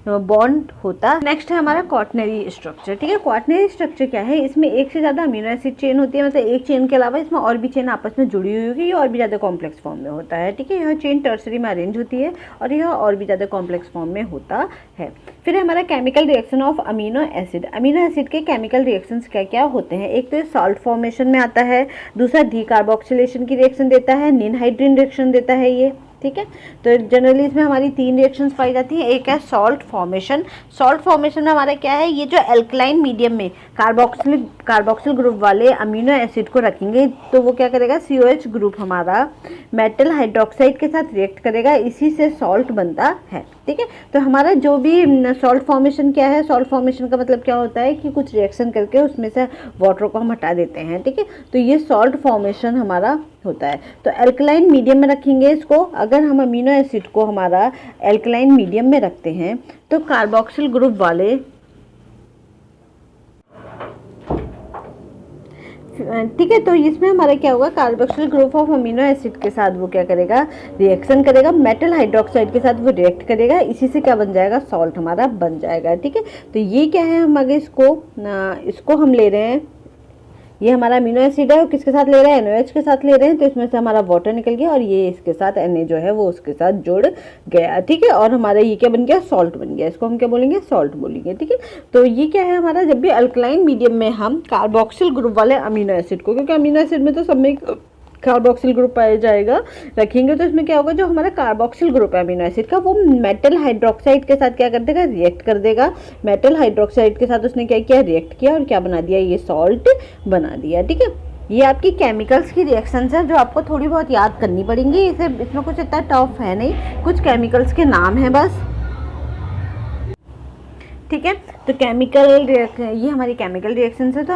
बॉन्ड होता है। नेक्स्ट है हमारा क्वाटरनरी स्ट्रक्चर, ठीक है। क्वाटरनरी स्ट्रक्चर क्या है, इसमें एक से ज़्यादा अमीनो एसिड चेन होती है, मतलब एक चेन के अलावा इसमें और भी चेन आपस में जुड़ी हुई होगी, ये और भी ज़्यादा कॉम्प्लेक्स फॉर्म में होता है, ठीक है। यह चेन टर्सरी में अरेंज होती है और यह और भी ज़्यादा कॉम्प्लेक्स फॉर्म में होता है। फिर हमारा chemical reaction of amino acid. Amino acid के केमिकल रिएक्शंस क्या क्या होते हैं, एक तो सॉल्ट फॉर्मेशन में आता है, दूसरा डीकार्बोक्सिलेशन की रिएक्शन देता है, निनहाइड्रीन रिएक्शन देता है ये, ठीक है। तो जनरली इसमें हमारी 3 रिएक्शंस पाई जाती हैं। एक है सॉल्ट फॉर्मेशन। सॉल्ट फॉर्मेशन में हमारा क्या है, ये जो एल्कलाइन मीडियम में कार्बोक्सिल ग्रुप वाले अमीनो एसिड को रखेंगे तो वो क्या करेगा, COH ग्रुप हमारा मेटल हाइड्रोक्साइड के साथ रिएक्ट करेगा, इसी से सॉल्ट बनता है, ठीक है। तो हमारा जो भी सॉल्ट फॉर्मेशन क्या है, सॉल्ट फॉर्मेशन का मतलब क्या होता है कि कुछ रिएक्शन करके उसमें से वाटर को हम हटा देते हैं, ठीक है। तो ये सॉल्ट फॉर्मेशन हमारा होता है। तो एल्कलाइन मीडियम में रखेंगे इसको। अगर हम अमीनो एसिड को हमारा एल्कलाइन मीडियम में रखते हैं तो कार्बोक्सिल ग्रुप वाले, ठीक है, तो इसमें हमारा क्या होगा, carboxyl group of amino acid के साथ वो क्या करेगा, रिएक्शन करेगा, मेटल हाइड्रोक्साइड के साथ वो रिएक्ट करेगा, इसी से क्या बन जाएगा, सॉल्ट हमारा बन जाएगा, ठीक है। तो ये क्या है, हम आगे इसको हम ले रहे हैं, ये हमारा अमीनो एसिड है, वो किसके साथ ले रहे हैं, NOH के साथ ले रहे हैं, तो इसमें से हमारा वाटर निकल गया और ये इसके साथ Na जो है वो उसके साथ जुड़ गया, ठीक है। और हमारा ये क्या बन गया, सॉल्ट बन गया, इसको हम क्या बोलेंगे, सॉल्ट बोलेंगे, ठीक है। तो ये क्या है हमारा, जब भी अल्कलाइन मीडियम में हम कार्बोक्सिल ग्रुप वाले अमीनो एसिड को, क्योंकि अमीनो एसिड में तो सब में कार्बोक्सिल ग्रुप पाया जाएगा, रखेंगे, तो इसमें क्या होगा, जो हमारा कार्बोक्सिल ग्रुप है अमीनो एसिड का, वो मेटल हाइड्रोक्साइड के साथ क्या कर देगा, रिएक्ट कर देगा। मेटल हाइड्रोक्साइड के साथ उसने क्या किया, रिएक्ट किया और क्या बना दिया, ये सॉल्ट बना दिया, ठीक है। ये आपकी केमिकल्स की रिएक्शंस है जो आपको थोड़ी बहुत याद करनी पड़ेंगी। इसमें कुछ इतना टफ है नहीं, कुछ केमिकल्स के नाम हैं बस, ठीक है। तो केमिकल ये हमारी केमिकल रिएक्शन है। तो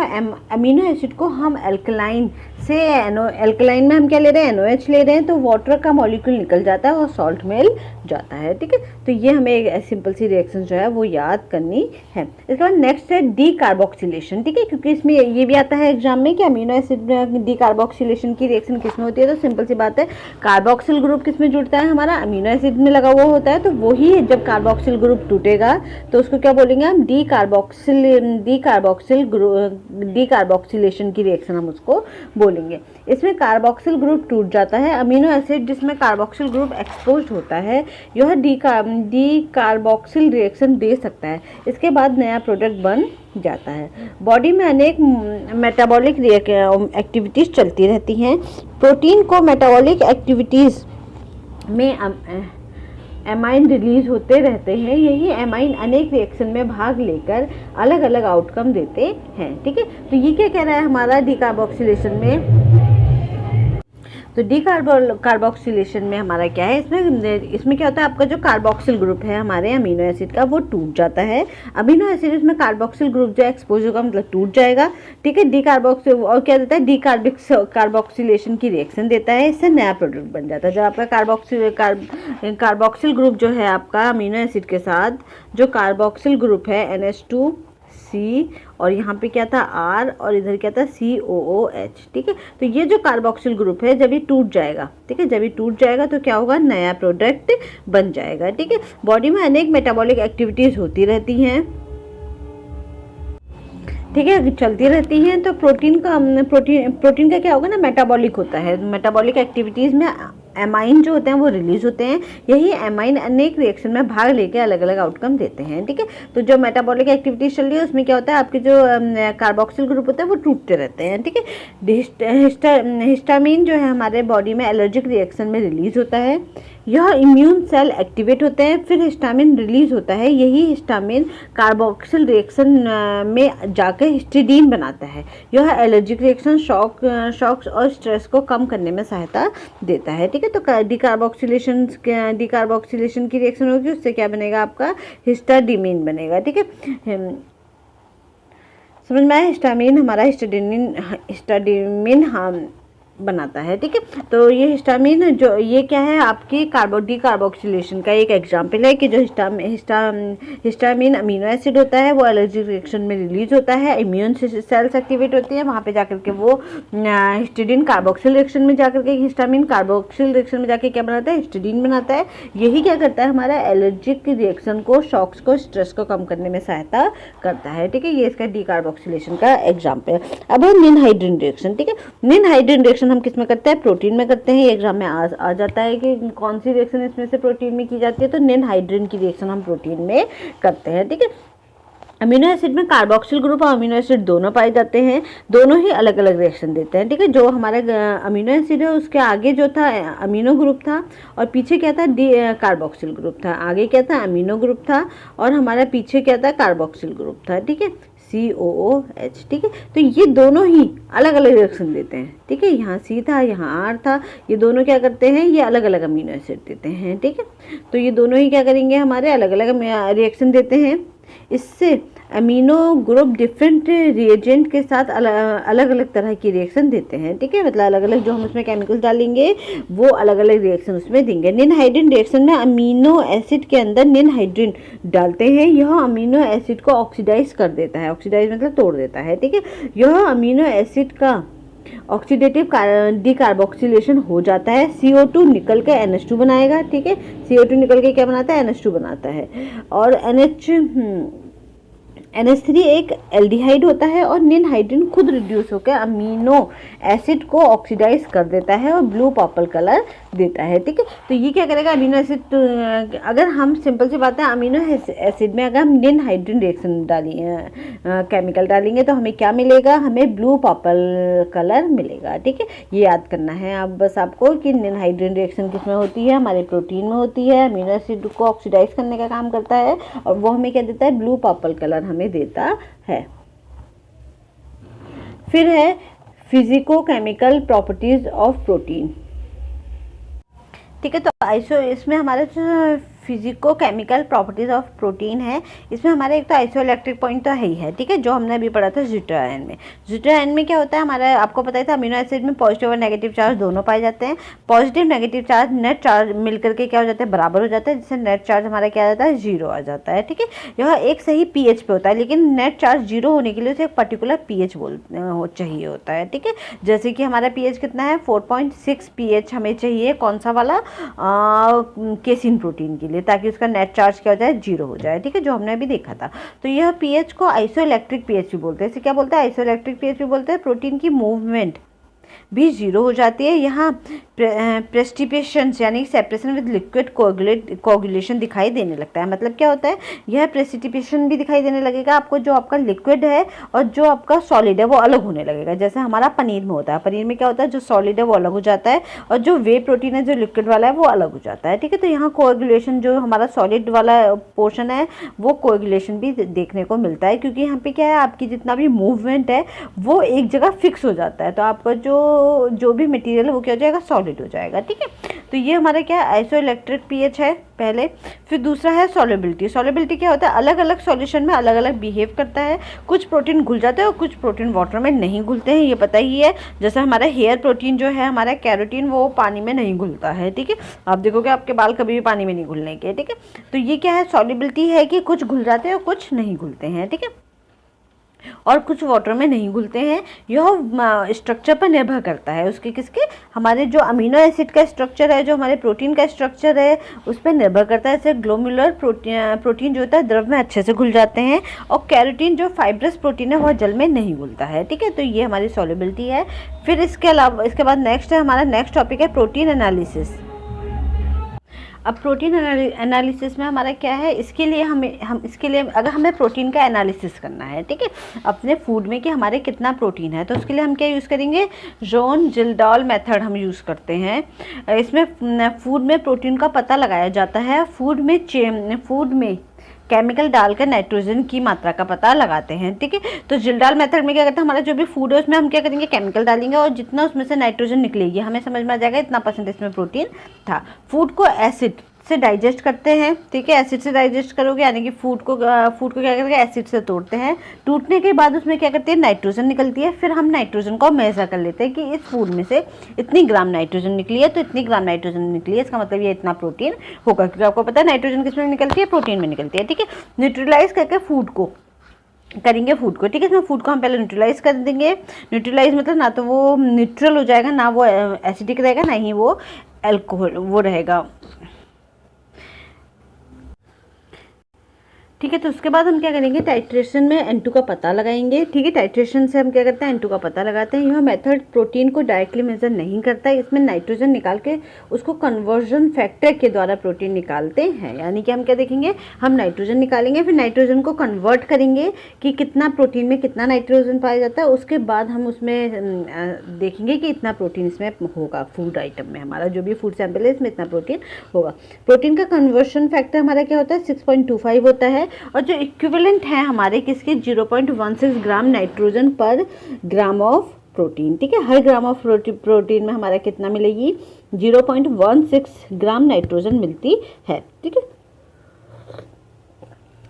अमीनो एसिड को हम एल्कलाइन से एल्कलाइन में हम क्या ले रहे हैं, NOH ले रहे हैं, तो वाटर का मॉलिक्यूल निकल जाता है और सॉल्ट मिल जाता है। ठीक है, तो ये हमें एक सिंपल सी रिएक्शन जो है वो याद करनी है। इसके बाद नेक्स्ट है डी कार्बोक्सिलेशन। ठीक है, क्योंकि इसमें ये भी आता है एग्जाम में कि अमीनो एसिड डी कार्बोक्सिलेशन की रिएक्शन किसमें होती है। तो सिंपल सी बात है, कार्बोक्सिल ग्रुप किसमें जुड़ता है, हमारा अमीनो एसिड में लगा हुआ होता है। तो वही जब कार्बोक्सिल ग्रुप टूटेगा तो उसको क्या बोलेंगे हम, डी कार्बोक्सिलेशन की रिएक्शन हम उसको बोलेंगे। इसमें कार्बोक्सिल ग्रुप टूट जाता है, अमीनो एसिड जिसमें कार्बोक्सिल ग्रुप एक्सपोज्ड होता है यह डी कार्बोक्सिल रिएक्शन दे सकता है। इसके बाद नया प्रोडक्ट बन जाता है। बॉडी में अनेक मेटाबॉलिक एक्टिविटीज़ चलती रहती हैं। प्रोटीन को मेटाबॉलिक एक्टिविटीज़ में एमाइन रिलीज होते रहते हैं। यही एमाइन अनेक रिएक्शन में भाग लेकर अलग अलग आउटकम देते हैं। ठीक है, तो ये क्या कह रहा है हमारा डीकार्बोक्सिलेशन में, तो डी कार्बोक्सिलेशन में हमारा क्या है, इसमें क्या होता है, आपका जो कार्बोक्सिल ग्रुप है हमारे अमीनो एसिड का वो टूट जाता है। अमीनो एसिड इसमें कार्बोक्सिल ग्रुप जो एक्सपोज होगा मतलब टूट जाएगा। ठीक है, डी कार्बोक्सिल और क्या देता है, डी कार्बोक्सिलेशन की रिएक्शन देता है, इससे नया प्रोडक्ट बन जाता है। जब आपका कार्बोक्सिल ग्रुप जो है आपका अमीनो एसिड के साथ जो कार्बोक्सिल ग्रुप है NH2C और यहाँ पे क्या था R और इधर क्या था COOH। ठीक है, तो ये जो कार्बोक्सिल ग्रुप है जब ये टूट जाएगा, ठीक है, जब ये टूट जाएगा तो क्या होगा, नया प्रोडक्ट बन जाएगा। ठीक है, बॉडी में अनेक मेटाबॉलिक एक्टिविटीज़ होती रहती हैं। ठीक है, चलती रहती हैं। तो प्रोटीन का क्या होगा ना, मेटाबॉलिक होता है। मेटाबॉलिक एक्टिविटीज़ में एमाइन जो होते हैं वो रिलीज होते हैं। यही एमाइन अनेक रिएक्शन में भाग लेके अलग अलग आउटकम देते हैं। ठीक है, तो जो मेटाबॉलिक एक्टिविटीज चल रही है उसमें क्या होता है, आपके जो कार्बोक्सिल ग्रुप होते हैं वो टूटते रहते हैं। ठीक है, हिस्टामिन जो है हमारे बॉडी में एलर्जिक रिएक्शन में रिलीज होता है। यह इम्यून सेल एक्टिवेट होते हैं, फिर हिस्टामिन रिलीज होता है। यही हिस्टामिन कार्बोक्सिल रिएक्शन में जाकर हिस्टिडीन बनाता है। यह एलर्जिक रिएक्शन, शॉक्स और स्ट्रेस को कम करने में सहायता देता है। ठीक है, तो डीकार्बोक्सिलेशन की रिएक्शन होगी, उससे क्या बनेगा, आपका हिस्टाडीमिन बनेगा। ठीक है, समझ में आया, हिस्टामिन हमारा हिस्टाडीमिन हम बनाता है। ठीक है, तो ये हिस्टामिन जो ये क्या है, आपकी डीकार्बोक्सिलेशन का एक एग्जाम्पल है कि जो हिस्टामिन अमीनो एसिड होता है वो एलर्जिक रिएक्शन में रिलीज होता है, इम्यून सेल्स एक्टिवेट होती है, वहाँ पे जाकर के वो हिस्टिडीन कार्बोक्सिल रिएक्शन में जाकर के हिस्टामिन कार्बोक्सिल रिएक्शन में जाके क्या बनाता है, हिस्टिडीन बनाता है। यही क्या करता है, हमारा एलर्जिक रिएक्शन को, शॉक्स को, स्ट्रेस को कम करने में सहायता करता है। ठीक है, ये इसका डीकार्बोक्सिलेशन का एग्जाम्पल है। अब है निन हाइड्रीन रिएक्शन। ठीक है, निन हाइड्रीन रिएक्शन हम किस में करते हैं, प्रोटीन में करते हैं। ये एग्जाम में आ जाता है कि कौन सी रिएक्शन इसमें से प्रोटीन में की जाती है, तो निन हाइड्रीन की रिएक्शन हम प्रोटीन में करते हैं। ठीक है, अमीनो एसिड में कार्बोक्सिल ग्रुप और अमीनो एसिड दोनों पाए जाते हैं, दोनों ही अलग अलग रिएक्शन देते हैं। ठीक है, जो हमारा अमीनो एसिड है उसके आगे जो था अमीनो ग्रुप था और पीछे क्या था, कार्बोक्सिल ग्रुप था। आगे क्या था, अमीनो ग्रुप था और हमारा पीछे क्या था, कार्बोक्सिल ग्रुप था। ठीक है, COOH। ठीक है, तो ये दोनों ही अलग अलग रिएक्शन देते हैं। ठीक है, यहाँ C था, यहाँ R था, ये दोनों क्या करते हैं, ये अलग अलग अमीनो एसिड देते हैं। ठीक है, तो ये दोनों ही क्या करेंगे, हमारे अलग अलग रिएक्शन देते हैं। इससे अमीनो ग्रुप डिफरेंट रिएजेंट के साथ अलग अलग तरह की रिएक्शन देते हैं। ठीक है, मतलब अलग अलग जो हम उसमें केमिकल्स डालेंगे वो अलग अलग रिएक्शन उसमें देंगे। निन हाइड्रीन रिएक्शन में अमीनो एसिड के अंदर निन हाइड्रीन डालते हैं, यह अमीनो एसिड को ऑक्सीडाइज कर देता है। ऑक्सीडाइज मतलब तोड़ देता है। ठीक है, यह अमीनो एसिड का ऑक्सीडेटिव डीकार्बोक्सिलेशन हो जाता है। CO2 निकल के NH2 बनाएगा। ठीक है, CO2 निकल के क्या बनाता है, NH2 बनाता है। और NH3 एक एल्डिहाइड होता है और निन हाइड्रीन खुद रिड्यूस होकर अमीनो एसिड को ऑक्सीडाइज कर देता है और ब्लू पर्पल कलर देता है। ठीक है, तो ये क्या करेगा, अमीनो एसिड, अगर हम सिंपल सी बात है, अमीनो एसिड में अगर हम निन हाइड्रीन रिएक्शन केमिकल डालेंगे तो हमें क्या मिलेगा, हमें ब्लू पर्पल कलर मिलेगा। ठीक है, ये याद करना है आप बस आपको कि निन हाइड्रीन रिएक्शन किस में होती है, हमारे प्रोटीन में होती है। अमीनो एसिड को ऑक्सीडाइज करने का काम करता है और वो हमें क्या देता है, ब्लू पर्पल कलर हमें देता है। फिर है फिजिको-केमिकल प्रॉपर्टीज ऑफ प्रोटीन। ठीक है, तो इसमें हमारे physico chemical properties of protein है। इसमें हमारा एक तो आइसोइलेक्ट्रिक पॉइंट तो है ही है, ठीक है, जो हमने अभी पढ़ा था ज़्यूटायन में। ज़्यूटायन में क्या होता है हमारा, आपको पता ही था, अमीनो एसिड में पॉजिटिव और नेगेटिव चार्ज दोनों पाए जाते हैं। Positive negative charge net charge मिलकर के क्या हो जाता है, बराबर हो जाता है, जिससे नेट चार्ज हमारा क्या आ जाता है, 0 आ जाता है, ठीक है। यह एक सही पीएच पे होता है, लेकिन नेट चार्ज 0 होने के लिए उसे एक पर्टिकुलर पीएच चाहिए होता है, ठीक है। जैसे कि हमारा पीएच कितना है, 4.6 पीएच हमें चाहिए, कौन सा वाला, केसिन प्रोटीन के लिए, ताकि उसका नेट चार्ज क्या हो जाए, 0 हो जाए, ठीक है, जो हमने अभी देखा था। तो यह पीएच को आइसोइलेक्ट्रिक पीएच भी बोलते हैं। इसे क्या बोलते हैं, आइसोइलेक्ट्रिक पीएच भी बोलते हैं। प्रोटीन की मूवमेंट भी 0 हो जाती है। यहाँ प्रेसिपिटेशन यानी सेपरेशन विद लिक्विड कोगुलेशन दिखाई देने लगता है। मतलब क्या होता है, यह प्रेसिपिटेशन भी दिखाई देने लगेगा आपको, जो आपका लिक्विड है और जो आपका सॉलिड है वो अलग होने लगेगा। जैसे हमारा पनीर में होता है, पनीर में क्या होता है, जो सॉलिड है वो अलग हो जाता है और जो वे प्रोटीन है, जो लिक्विड वाला है, वो अलग हो जाता है, ठीक है। तो यहाँ कोगुलेशन, जो हमारा सॉलिड वाला पोर्शन है, वो कोगुलेशन भी देखने को मिलता है, क्योंकि यहाँ पे क्या है, आपकी जितना भी मूवमेंट है वो एक जगह फिक्स हो जाता है। तो आपका जो भी मटेरियल है वो क्या हो जाएगा, सॉलिड हो जाएगा, ठीक है। तो ये हमारा क्या है, आइसोइलेक्ट्रिक पीएच है पहले। फिर दूसरा है सॉल्युबिलिटी। सॉल्युबिलिटी क्या होता है, अलग अलग सॉल्यूशन में अलग अलग बिहेव करता है। कुछ प्रोटीन घुल जाते हैं और कुछ प्रोटीन वाटर में नहीं घुलते हैं, ये पता ही है। जैसे हमारा हेयर प्रोटीन जो है, हमारा कैरोटीन, वो पानी में नहीं घुलता है, ठीक है। आप देखोगे आपके बाल कभी भी पानी में नहीं घुलने के, ठीक है। तो ये क्या है, सॉल्युबिलिटी है कि कुछ घुल जाते हैं और कुछ नहीं घुलते हैं, ठीक है, और कुछ वाटर में नहीं घुलते हैं। यह स्ट्रक्चर पर निर्भर करता है उसके, किसके, हमारे जो अमीनो एसिड का स्ट्रक्चर है, जो हमारे प्रोटीन का स्ट्रक्चर है, उस पर निर्भर करता है। जैसे ग्लोम्युलर प्रोटीन जो होता है द्रव में अच्छे से घुल जाते हैं, और कैरोटीन जो फाइब्रस प्रोटीन है वह जल में नहीं घुलता है, ठीक है। तो ये हमारी सॉल्युबिलिटी है। फिर इसके अलावा इसके बाद नेक्स्ट है हमारा, नेक्स्ट टॉपिक है प्रोटीन एनालिसिस। अब प्रोटीन एनालिसिस में हमारा क्या है, इसके लिए हम इसके लिए अगर हमें प्रोटीन का एनालिसिस करना है, ठीक है, अपने फूड में कि हमारे कितना प्रोटीन है, तो उसके लिए हम क्या यूज़ करेंगे, जोन जिल्डाल मेथड हम यूज़ करते हैं। इसमें फूड में प्रोटीन का पता लगाया जाता है। फूड में केमिकल डालकर नाइट्रोजन की मात्रा का पता लगाते हैं, ठीक है। तो जिल्डाल मेथड में क्या करते हैं, हमारा जो भी फूड है उसमें हम क्या करेंगे, केमिकल डालेंगे, और जितना उसमें से नाइट्रोजन निकलेगी हमें समझ में आ जाएगा इतना % इसमें प्रोटीन था। फूड को एसिड से डाइजेस्ट करते हैं, ठीक है, एसिड से डाइजेस्ट करोगे, यानी कि फूड को क्या करते हैं, एसिड से तोड़ते हैं। टूटने के बाद उसमें क्या करते हैं, नाइट्रोजन निकलती है। फिर हम नाइट्रोजन को मेजर कर लेते हैं कि इस फूड में से इतनी ग्राम नाइट्रोजन निकली है, तो इतनी ग्राम नाइट्रोजन निकली है, इसका मतलब ये इतना प्रोटीन होगा, क्योंकि आपको पता है नाइट्रोजन किस में निकलती है, प्रोटीन में निकलती है, ठीक है। न्यूट्रलाइज करके फूड को करेंगे, फूड को, ठीक है। इसमें फूड को हम पहले न्यूट्रलाइज कर देंगे। न्यूट्रलाइज मतलब ना तो वो न्यूट्रल हो जाएगा, ना वो एसिडिक रहेगा, ना ही वो अल्कोहल वो रहेगा, ठीक है। तो उसके बाद हम क्या करेंगे, टाइट्रेशन में N2 का पता लगाएंगे, ठीक है। टाइट्रेशन से हम क्या करते हैं, N2 का पता लगाते हैं। यह मेथड प्रोटीन को डायरेक्टली मेजर नहीं करता है, इसमें नाइट्रोजन निकाल के उसको कन्वर्जन फैक्टर के द्वारा प्रोटीन निकालते हैं। यानी कि हम क्या देखेंगे, हम नाइट्रोजन निकालेंगे, फिर नाइट्रोजन को कन्वर्ट करेंगे कि कितना प्रोटीन में कितना नाइट्रोजन पाया जाता है। उसके बाद हम उसमें देखेंगे कि इतना प्रोटीन इसमें होगा, फूड आइटम में हमारा जो भी फूड सैंपल है इसमें इतना प्रोटीन होगा। प्रोटीन का कन्वर्शन फैक्टर हमारा क्या होता है, 6.25 होता है, और जो इक्विवेलेंट है हमारे किसके, 0.16 ग्राम नाइट्रोजन पर ग्राम ऑफ प्रोटीन, ठीक है। हर ग्राम ऑफ प्रोटीन में हमारा कितना मिलेगी, 0.16 ग्राम नाइट्रोजन मिलती है, ठीक है।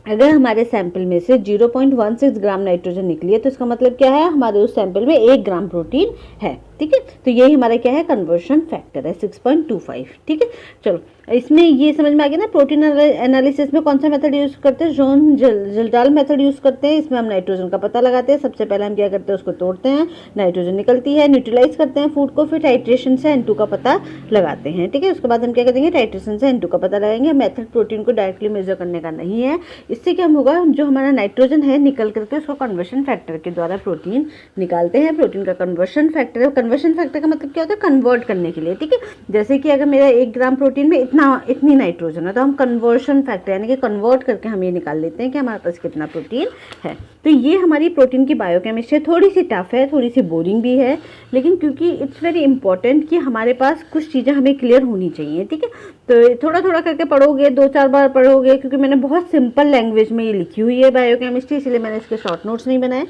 अगर हमारे सैंपल में से 0.16 ग्राम नाइट्रोजन निकली है, तो इसका मतलब क्या है, हमारे उस सैंपल में 1 ग्राम प्रोटीन है, ठीक है। तो यही हमारा क्या है, कन्वर्शन फैक्टर है 6.25, ठीक है। चलो इसमें ये समझ में आ गया ना, प्रोटीन एनालिसिस में कौन सा मेथड यूज़ करते हैं, जोन जिल्डाल मेथड यूज़ करते हैं। इसमें हम नाइट्रोजन का पता लगाते हैं। सबसे पहले हम क्या करते हैं, उसको तोड़ते हैं, नाइट्रोजन निकलती है, न्यूट्रलाइज करते हैं फूड को, फिर टाइट्रेशन से N2 का पता लगाते हैं, ठीक है। उसके बाद हम क्या करेंगे, टाइट्रेशन से N2 का पता लगाएंगे। मेथड प्रोटीन को डायरेक्टली मेजर करने का नहीं है। इससे क्या होगा, जो हमारा नाइट्रोजन है निकल करके उसको कन्वर्शन फैक्टर के द्वारा प्रोटीन निकालते हैं। प्रोटीन का कन्वर्शन फैक्टर है, कन्वर्शन फैक्टर का मतलब क्या होता है, कन्वर्ट करने के लिए, ठीक है। जैसे कि अगर मेरा 1 ग्राम प्रोटीन में इतनी नाइट्रोजन है, तो हम कन्वर्शन फैक्टर यानी कि कन्वर्ट करके हम ये निकाल लेते हैं कि हमारे पास कितना प्रोटीन है। तो ये हमारी प्रोटीन की बायोकेमिस्ट्री थोड़ी सी टफ है, थोड़ी सी बोरिंग भी है, लेकिन क्योंकि इट्स वेरी इंपॉर्टेंट कि हमारे पास कुछ चीज़ें हमें क्लियर होनी चाहिए, ठीक है। तो थोड़ा थोड़ा करके पढ़ोगे, 2-4 बार पढ़ोगे, क्योंकि मैंने बहुत सिंपल लैंग्वेज में ये लिखी हुई है बायोकेमिस्ट्री, इसलिए मैंने इसके शॉर्ट नोट्स नहीं बनाए।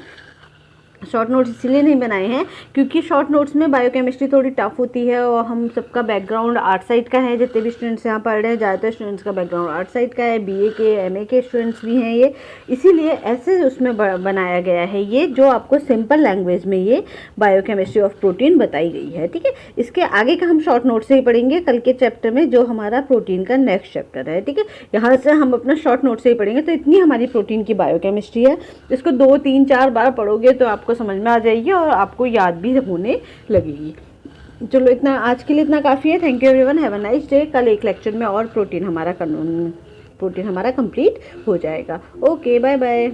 शॉर्ट नोट्स इसीलिए नहीं बनाए हैं क्योंकि शॉर्ट नोट्स में बायोकेमिस्ट्री थोड़ी टफ होती है और हम सबका बैकग्राउंड आर्ट साइड का है। जितने भी स्टूडेंट्स यहाँ पढ़ रहे हैं ज़्यादातर स्टूडेंट्स का बैकग्राउंड आर्ट साइड का है, बीए के एमए के स्टूडेंट्स भी हैं ये, इसीलिए ऐसे उसमें बनाया गया है ये, जो आपको सिंपल लैंग्वेज में ये बायोकेमिस्ट्री ऑफ प्रोटीन बताई गई है। ठीक है, इसके आगे का हम शॉर्ट नोट से ही पढ़ेंगे कल के चैप्टर में, जो हमारा प्रोटीन का नेक्स्ट चैप्टर है। ठीक है, यहाँ से हम अपना शॉर्ट नोट से ही पढ़ेंगे। तो इतनी हमारी प्रोटीन की बायोकेमिस्ट्री है, इसको 2 3 4 बार पढ़ोगे तो आपको समझ में आ जाएगी और आपको याद भी होने लगेगी। चलो इतना आज के लिए इतना काफ़ी है। Thank you everyone, have a nice day. कल एक लेक्चर में और प्रोटीन हमारा कंप्लीट हो जाएगा। Okay, bye bye.